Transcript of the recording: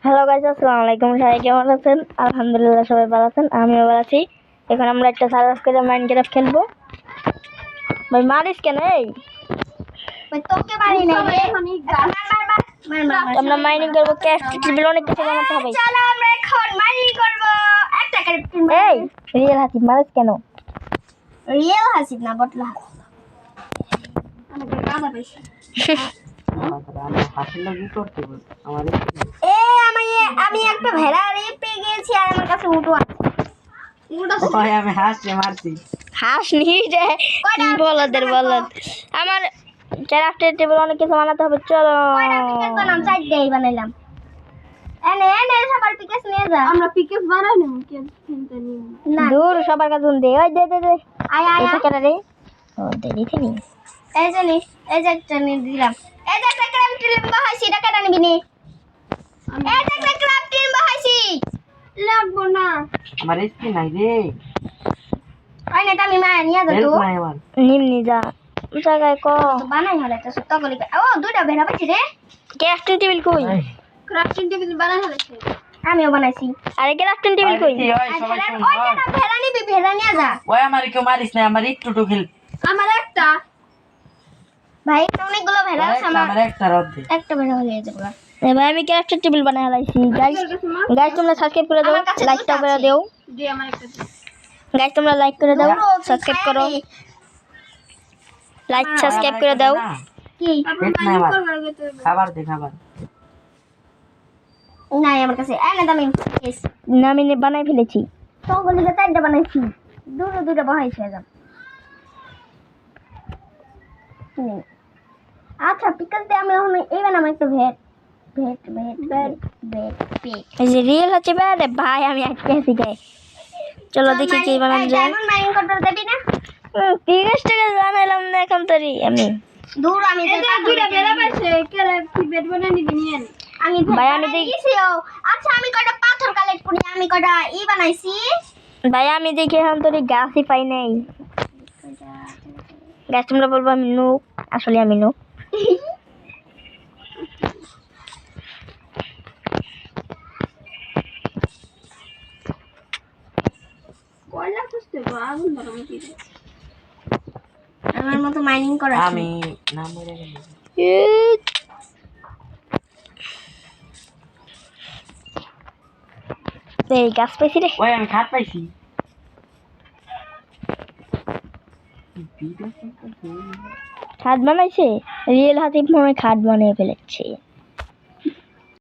Hello guys, আসসালামু আলাইকুম। সবাই কেমন আছেন? আলহামদুলিল্লাহ সবাই ভালো আছেন, আমিও ভালো আছি। এখন আমরা একটা সার্ভার করে মাইনক্রাফট খেলবো। ভাই মারিস কেন? এই তোকে মারি না রে, আমরা মাইনিং করবো, ক্যাশ টেবিল অনেক কিছু বানাতে হবে। চলো আমরা এখন মাইনিং করব। একটা ক্যারেক্টার এই রিয়েল হাতি মারিস কেন? রিয়েল হাসিব না, বটলা আমাদের কাদা বেশি। আমি একটা ভেড়া পেয়ে গেছি আর আমার কাছে উটো আছে। আমি হাসি মারছি। হাঁস নিয়ে যায় বলদের বলদ। আমার ক্যারেক্টার টেবিল অনেক কিছু বানাতে হবে। চলো বানাম চারটেই বানাইলাম। এনে এনে সবার পিকেস নিয়ে যা। আমরা পিকেস বানাই না কে চিন্তা নিয়ে না। দূর সবার কাছে দে। ওই দে দে দে। আয় আয় এটা কেন রে? ও দে দিতে নি। এই যে নি, এই যে একটা নিয়ে দিলাম। এই যে একটা ক্রাফটিং লিম্বা হাসি, এটা কেন নিবি নি? এই যে একটা ক্রাফটিং লিম্বা হাসি লাগবো না। আমার স্কিন নাই রে। আই না তুমি মা নিয়ে যা তো। নাই আমার। নিমনি যা জায়গায় ক তো বানাই হলে তো সত্য গলি। ও দুইটা ভেড়া পাইছি রে। ক্যারেক্টার টেবিল কই? ক্রাফটিং টেবিল বানাই হলেছে। আমিও বানাইছি। আরে ক্যারেক্টার টেবিল কই? ওই সবাই শুন। ওই না ভেড়া নিবি, ভেড়া নিয়ে যা। ওই আমার কেউ মারিস না, আমার একটু খেল। আমার একটা ভাই অনেকগুলো ভেড়া আছে আমার। আমার একটা রদ দে। একটা ভেড়া হয়ে যাবে। এবার আমি ক্যারেক্টার টেবিল বানাই হালাইছি। গাইস তোমরা সাবস্ক্রাইব করে দাও, লাইকটা করে দাও। দে আমার একটা। গাইস তোমরা লাইক করে দাও, সাবস্ক্রাইব করো। লাইক সাবস্ক্রাইব করে দাও। কি খাবার দে খাবার। নাই আমার কাছে এনে দামি কেস না আমি বানাই ফেলেছি। তো গলিতে চারটা বানাইছি, দুটো দুটো বহাইছে একদম। আচ্ছা পিকাস দে। আমি এখন এই বানাম একটা ভেট ভেট ভেট ভেট ভেট পিক। এই যে রিয়েল হচ্ছে বারে ভাই, আমি আটকে আছি গাইস। চলো দেখি কি বানানো যায়। ডায়মন্ড মাইনিং করতে দেবি না? ঠিক আছে বানাইলাম না এখন তরি আমি। দূর আমি দুইটা বেলা পাইছে কেলে কি বেড বানাই নিবি নিয়ে নে। আমি ভাই আমি দেখি। আচ্ছা আমি কয়টা পাথর কালেক্ট করি, আমি কয়টা বানাইছি। ভাই আমি দেখি এখন তরি গাছই পাই নাই। গাছ তোমরা বলবো আমি নুক, আসলে আমি নুক। কয়লা খুঁজতে গো আগুন ধরাম কি আমার মতো মাইনিং করা আমি নাম বলে গেল। এই গাছ পাইছি রে। ওই আমি খাট পাইছি। খাট বানাইছে রিয়েল হাতি মনে হয় খাট বানিয়ে ফেলেছে।